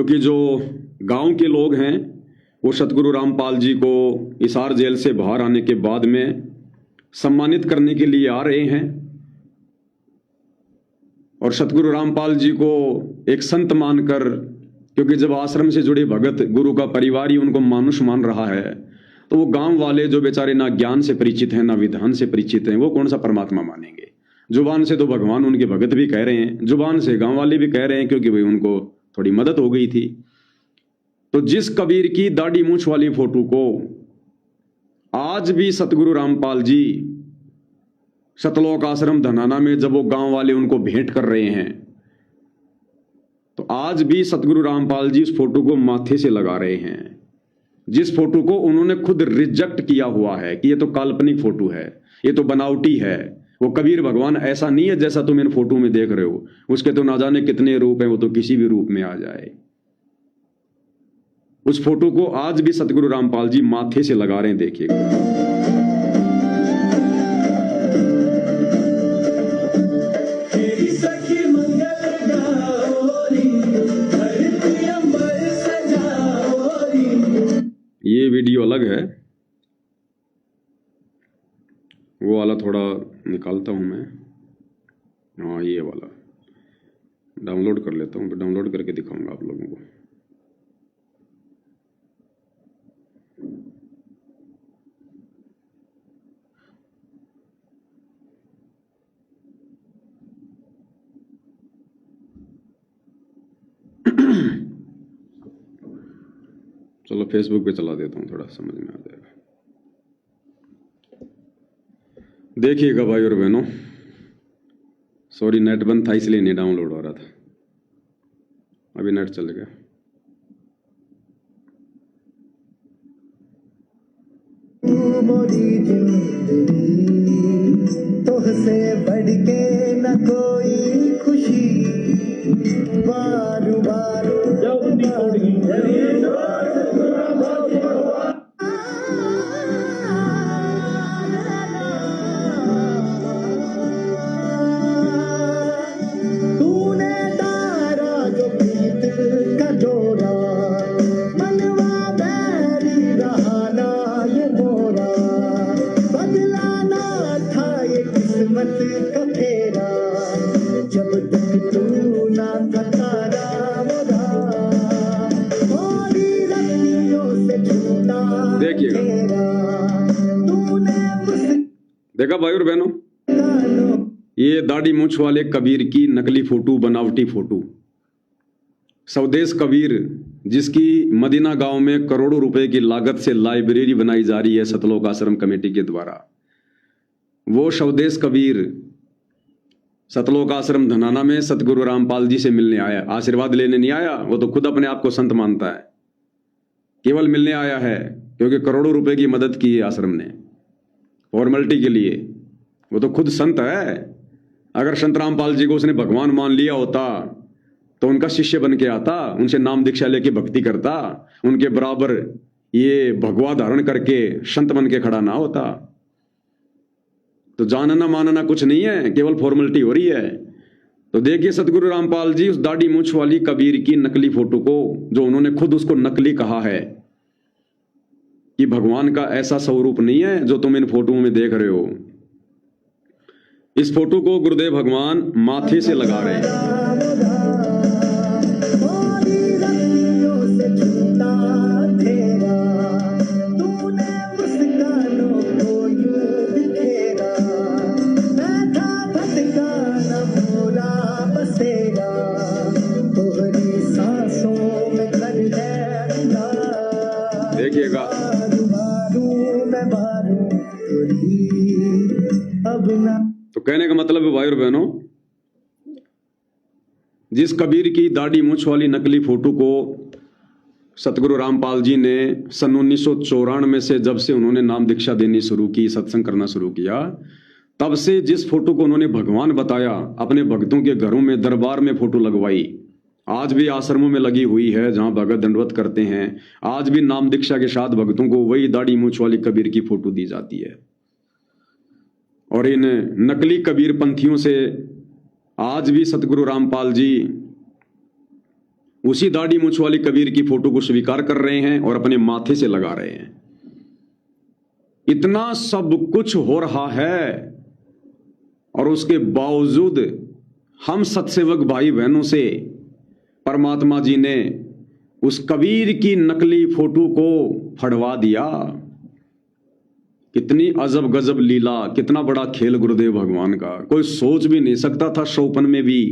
क्योंकि जो गांव के लोग हैं वो सतगुरु रामपाल जी को हिसार जेल से बाहर आने के बाद में सम्मानित करने के लिए आ रहे हैं और सतगुरु रामपाल जी को एक संत मानकर, क्योंकि जब आश्रम से जुड़े भगत गुरु का परिवार ही उनको मानुष मान रहा है, तो वो गांव वाले जो बेचारे ना ज्ञान से परिचित हैं ना विधान से परिचित हैं, वो कौन सा परमात्मा मानेंगे। जुबान से तो भगवान उनके भगत भी कह रहे हैं, जुबान से गांव वाले भी कह रहे हैं, क्योंकि भाई उनको थोड़ी मदद हो गई थी। तो जिस कबीर की दाढ़ी मूंछ वाली फोटो को आज भी सतगुरु रामपाल जी सतलोक आश्रम धनाना में जब वो गांव वाले उनको भेंट कर रहे हैं, तो आज भी सतगुरु रामपाल जी उस फोटो को माथे से लगा रहे हैं, जिस फोटो को उन्होंने खुद रिजेक्ट किया हुआ है कि ये तो काल्पनिक फोटो है, ये तो बनावटी है। वो कबीर भगवान ऐसा नहीं है जैसा तुम इन फोटो में देख रहे हो, उसके तो ना जाने कितने रूप हैं, वो तो किसी भी रूप में आ जाए। उस फोटो को आज भी सतगुरु रामपाल जी माथे से लगा रहे हैं, देखिएगा। ये वीडियो अलग है, वो वाला थोड़ा निकालता हूं मैं। हाँ, ये वाला डाउनलोड कर लेता हूँ, फिर डाउनलोड करके दिखाऊंगा आप लोगों को। चलो फेसबुक पे चला देता हूँ, थोड़ा समझ में आ जाएगा। देखिएगा भाई और बहनों, सॉरी नेट बंद था इसलिए नहीं डाउनलोड हो रहा था, अभी नेट चल गया। तुझसे बढ़ के न कोई खुशी, बारू बारू तूने तारा जो प्रीत का जोड़ा, मनवा बैरी रहा ना ये मोरा, बदलाना था ये किस्मत का फेरा, जब तक तू ना था तारा मोरा, मोरी रस्सियों से छूटा देखिएगा, देखा भाई और बहनों, ये दाढ़ी मूंछ वाले कबीर की नकली फोटो, बनावटी फोटो। स्वदेश कबीर, जिसकी मदीना गांव में करोड़ों रुपए की लागत से लाइब्रेरी बनाई जा रही है सतलोक आश्रम कमेटी के द्वारा, वो स्वदेश कबीर सतलोक आश्रम धनाना में सतगुरु रामपाल जी से मिलने आया, आशीर्वाद लेने नहीं आया। वो तो खुद अपने आप को संत मानता है, केवल मिलने आया है, क्योंकि करोड़ों रुपए की मदद की है आश्रम ने फॉर्मेलिटी के लिए। वो तो खुद संत है। अगर संत रामपाल जी को उसने भगवान मान लिया होता तो उनका शिष्य बन के आता, उनसे नाम दीक्षा लेके भक्ति करता, उनके बराबर ये भगवा धारण करके संत बन के खड़ा ना होता। तो जानना मानना कुछ नहीं है, केवल फॉर्मेलिटी हो रही है। तो देखिए सतगुरु रामपाल जी उस दाढ़ी मूंछ वाली कबीर की नकली फोटो को, जो उन्होंने खुद उसको नकली कहा है कि भगवान का ऐसा स्वरूप नहीं है जो तुम इन फोटो में देख रहे हो, इस फोटो को गुरुदेव भगवान माथे से लगा रहे हैं। देखिएगा, तो कहने का मतलब है भाई और बहनों, जिस कबीर की दाढ़ी मूंछ वाली नकली फोटो को सतगुरु रामपाल जी ने सन 1994 से, जब से उन्होंने नाम दीक्षा देनी शुरू की, सत्संग करना शुरू किया, तब से जिस फोटो को उन्होंने भगवान बताया, अपने भक्तों के घरों में दरबार में फोटो लगवाई, आज भी आश्रमों में लगी हुई है जहां भगत दंडवत करते हैं, आज भी नाम दीक्षा के साथ भक्तों को वही दाढ़ी मूंछ वाली कबीर की फोटो दी जाती है। और इन नकली कबीर पंथियों से आज भी सतगुरु रामपाल जी उसी दाढ़ी मूंछ वाली कबीर की फोटो को स्वीकार कर रहे हैं और अपने माथे से लगा रहे हैं। इतना सब कुछ हो रहा है और उसके बावजूद हम सत्सेवक भाई बहनों से परमात्मा जी ने उस कबीर की नकली फोटो को फड़वा दिया। कितनी अजब गजब लीला, कितना बड़ा खेल गुरुदेव भगवान का। कोई सोच भी नहीं सकता था शोपन में भी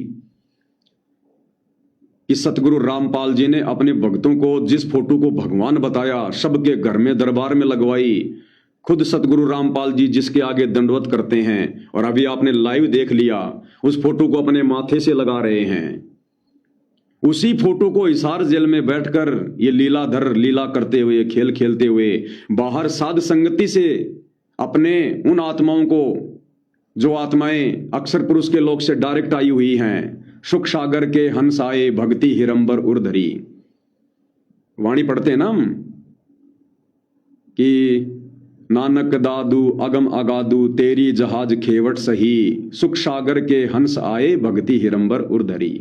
कि सतगुरु रामपाल जी ने अपने भक्तों को जिस फोटो को भगवान बताया, सबके घर में दरबार में लगवाई, खुद सतगुरु रामपाल जी जिसके आगे दंडवत करते हैं, और अभी आपने लाइव देख लिया, उस फोटो को अपने माथे से लगा रहे हैं। उसी फोटो को हिसार जेल में बैठकर ये लीलाधर लीला करते हुए, खेल खेलते हुए, बाहर साध संगति से अपने उन आत्माओं को, जो आत्माएं अक्षर पुरुष के लोक से डायरेक्ट आई हुई हैं, सुख सागर के हंस आए भक्ति हिरंबर उर्धरी, वाणी पढ़ते हैं ना हम कि नानक दादू अगम अगादू तेरी जहाज खेवट सही, सुख सागर के हंस आए भक्ति हिरंबर उर्धरी।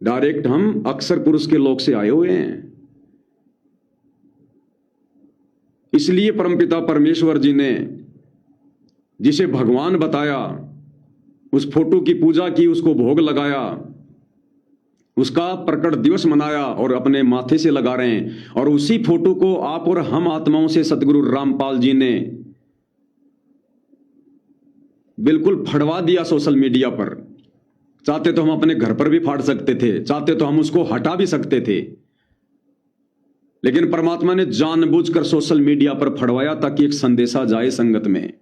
डायरेक्ट हम अक्षर पुरुष के लोक से आए हुए हैं। इसलिए परमपिता परमेश्वर जी ने जिसे भगवान बताया, उस फोटो की पूजा की, उसको भोग लगाया, उसका प्रकट दिवस मनाया और अपने माथे से लगा रहे हैं। और उसी फोटो को आप और हम आत्माओं से सतगुरु रामपाल जी ने बिल्कुल फड़वा दिया सोशल मीडिया पर। चाहते तो हम अपने घर पर भी फाड़ सकते थे, चाहते तो हम उसको हटा भी सकते थे, लेकिन परमात्मा ने जानबूझकर सोशल मीडिया पर फड़वाया ताकि एक संदेशा जाए संगत में।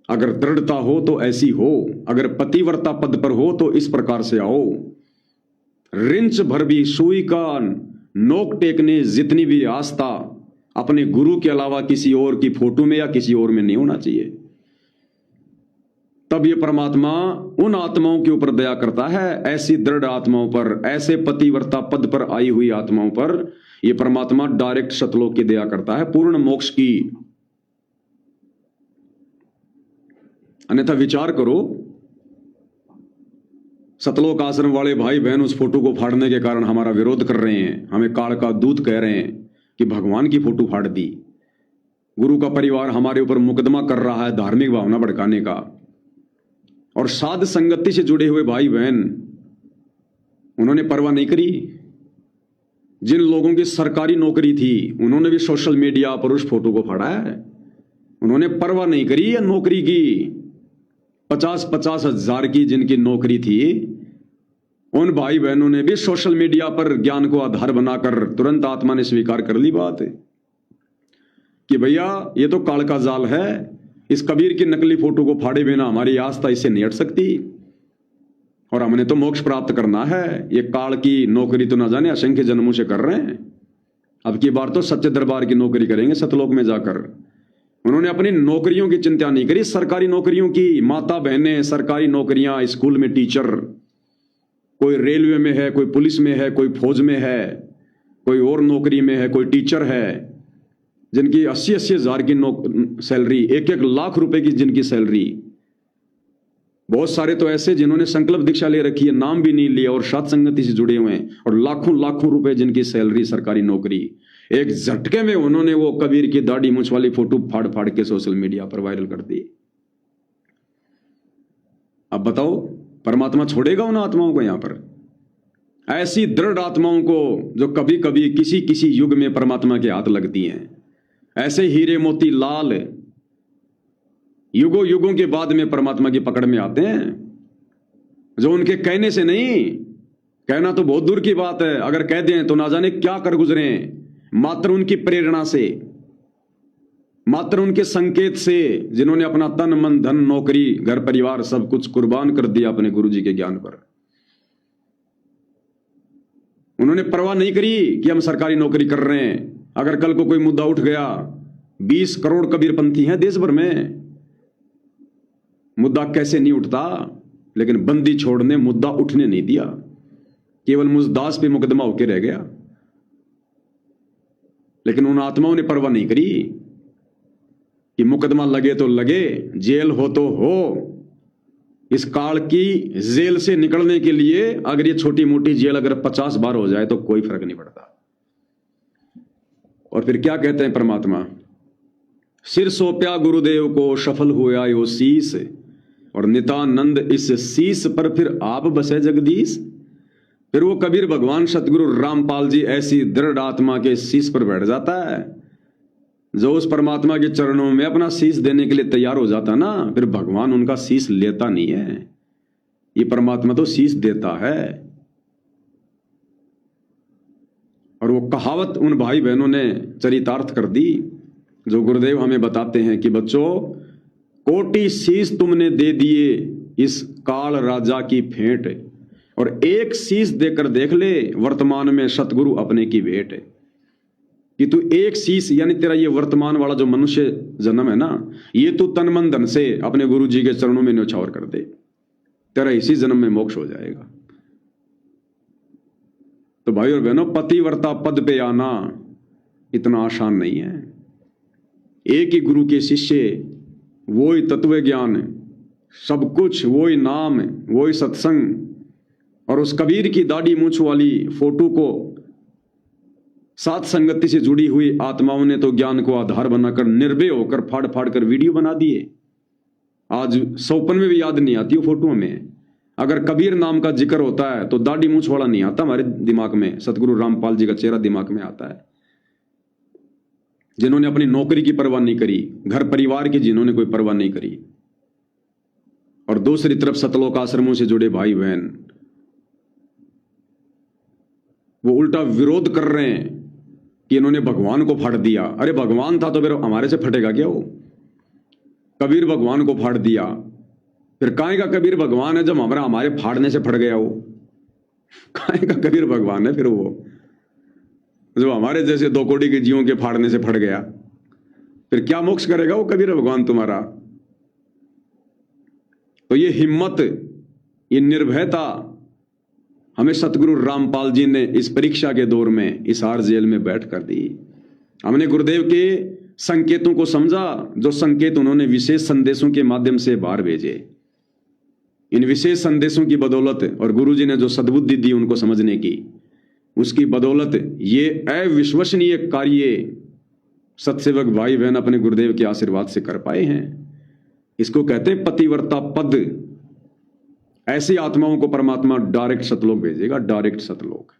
अगर दृढ़ता हो तो ऐसी हो, अगर पतिव्रता पद पर हो तो इस प्रकार से आओ। रिंच भर भी सुई का नोक टेकने जितनी भी आस्था अपने गुरु के अलावा किसी और की फोटो में या किसी और में नहीं होना चाहिए। तब ये परमात्मा उन आत्माओं के ऊपर दया करता है, ऐसी दृढ़ आत्माओं पर, ऐसे पतिव्रता पद पर आई हुई आत्माओं पर ये परमात्मा डायरेक्ट सतलोक की दया करता है, पूर्ण मोक्ष की। अन्यथा विचार करो, सतलोक आश्रम वाले भाई बहन उस फोटो को फाड़ने के कारण हमारा विरोध कर रहे हैं, हमें काल का दूत कह रहे हैं कि भगवान की फोटो फाड़ दी। गुरु का परिवार हमारे ऊपर मुकदमा कर रहा है धार्मिक भावना भड़काने का। और साध संगति से जुड़े हुए भाई बहन, उन्होंने परवाह नहीं करी। जिन लोगों की सरकारी नौकरी थी उन्होंने भी सोशल मीडिया पर उस फोटो को फाड़ा है। उन्होंने परवाह नहीं करी या नौकरी की 50-50 हजार की जिनकी नौकरी थी, उन भाई बहनों ने भी सोशल मीडिया पर ज्ञान को आधार बनाकर तुरंत आत्मा ने स्वीकार कर ली बात कि भैया ये तो काल का जाल है, इस कबीर की नकली फोटो को फाड़े बिना हमारी आस्था इससे नहीं हट सकती और हमने तो मोक्ष प्राप्त करना है। ये काल की नौकरी तो ना जाने असंख्य जन्मों से कर रहे हैं, अब की बार तो सच्चे दरबार की नौकरी करेंगे सतलोक में जाकर। उन्होंने अपनी नौकरियों की चिंता नहीं करी, सरकारी नौकरियों की। माता बहनें सरकारी नौकरियां, स्कूल में टीचर, कोई रेलवे में है, कोई पुलिस में है, कोई फौज में है, कोई और नौकरी में है, कोई टीचर है, जिनकी 80-80 हजार की सैलरी, 1-1 लाख रुपए की जिनकी सैलरी। बहुत सारे तो ऐसे जिन्होंने संकल्प दीक्षा ले रखी है, नाम भी नहीं लिया और साथ संगति से जुड़े हुए हैं, और लाखों लाखों रुपए जिनकी सैलरी, सरकारी नौकरी। एक झटके में उन्होंने वो कबीर की दाढ़ी मूंछ वाली फोटो फाड़ फाड़ के सोशल मीडिया पर वायरल कर दी। अब बताओ परमात्मा छोड़ेगा उन आत्माओं को? यहां पर ऐसी दृढ़ आत्माओं को जो कभी कभी किसी किसी युग में परमात्मा के हाथ लगती हैं, ऐसे हीरे मोती लाल युगों युगों के बाद में परमात्मा की पकड़ में आते हैं, जो उनके कहने से नहीं, कहना तो बहुत दूर की बात है, अगर कह दें तो ना जाने क्या कर गुजरे, मात्र उनकी प्रेरणा से, मात्र उनके संकेत से, जिन्होंने अपना तन मन धन नौकरी घर परिवार सब कुछ कुर्बान कर दिया अपने गुरु जी के ज्ञान पर। उन्होंने परवाह नहीं करी कि हम सरकारी नौकरी कर रहे हैं। अगर कल को कोई मुद्दा उठ गया, 20 करोड़ कबीरपंथी हैं देश भर में, मुद्दा कैसे नहीं उठता, लेकिन बंदी छोड़ ने मुद्दा उठने नहीं दिया, केवल मुजदास पे मुकदमा होके रह गया। लेकिन उन आत्माओं ने परवाह नहीं करी कि मुकदमा लगे तो लगे, जेल हो तो हो, इस काल की जेल से निकलने के लिए अगर ये छोटी मोटी जेल अगर 50 बार हो जाए तो कोई फर्क नहीं पड़ता। और फिर क्या कहते हैं परमात्मा, सिर सौंप्या गुरुदेव को सफल हुआ यो शीस, और नितानंद इस शीस पर फिर आप बसे जगदीश। फिर वो कबीर भगवान सतगुरु रामपाल जी ऐसी दृढ़ आत्मा के शीस पर बैठ जाता है, जो उस परमात्मा के चरणों में अपना शीस देने के लिए तैयार हो जाता ना, फिर भगवान उनका शीस लेता नहीं है, ये परमात्मा तो शीस देता है। और वो कहावत उन भाई बहनों ने चरितार्थ कर दी, जो गुरुदेव हमें बताते हैं कि बच्चों, कोटि शीस तुमने दे दिए इस काल राजा की भेंट, और एक शीस देकर देख ले वर्तमान में सतगुरु अपने की भेंट। कि तू एक शीस, यानी तेरा ये वर्तमान वाला जो मनुष्य जन्म है ना, ये तू तन मन धन से अपने गुरु जी के चरणों में न्यौछावर कर दे, तेरा इसी जन्म में मोक्ष हो जाएगा। तो भाई और बहनों, पतिव्रता पद पे आना इतना आसान नहीं है। एक ही गुरु के शिष्य, वो ही तत्व ज्ञान, सब कुछ वो ही नाम, वो ही सत्संग, और उस कबीर की दाढ़ी मूंछ वाली फोटो को साथ संगति से जुड़ी हुई आत्माओं ने तो ज्ञान को आधार बनाकर निर्भय होकर फाड़ फाड़ कर वीडियो बना दिए। आज सौपन में भी याद नहीं आती वो फोटो में। अगर कबीर नाम का जिक्र होता है तो दाढ़ी मूंछ वाला नहीं आता हमारे दिमाग में, सतगुरु रामपाल जी का चेहरा दिमाग में आता है, जिन्होंने अपनी नौकरी की परवाह नहीं करी, घर परिवार की जिन्होंने कोई परवाह नहीं करी। और दूसरी तरफ सतलोक आश्रमों से जुड़े भाई बहन, वो उल्टा विरोध कर रहे हैं कि इन्होंने भगवान को फाड़ दिया। अरे भगवान था तो फिर हमारे से फटेगा क्या? वो कबीर भगवान को फाड़ दिया, फिर काहे का कबीर भगवान है जब हमारे फाड़ने से फट गया? वो काहे का कबीर भगवान है फिर वो, जो हमारे जैसे 2 कोड़ी के जीवों के फाड़ने से फट गया? फिर क्या मोक्ष करेगा वो कबीर भगवान तुम्हारा? तो ये हिम्मत, ये निर्भयता हमें सतगुरु रामपाल जी ने इस परीक्षा के दौर में इस हार जेल में बैठ कर दी। हमने गुरुदेव के संकेतों को समझा, जो संकेत उन्होंने विशेष संदेशों के माध्यम से बाहर भेजे। इन विशेष संदेशों की बदौलत और गुरु जी ने जो सद्बुद्धि दी उनको समझने की, उसकी बदौलत ये अविश्वसनीय कार्य सत्सेवक भाई बहन अपने गुरुदेव के आशीर्वाद से कर पाए हैं। इसको कहते हैं पतिव्रता पद। ऐसी आत्माओं को परमात्मा डायरेक्ट सतलोक भेजेगा, डायरेक्ट सतलोक।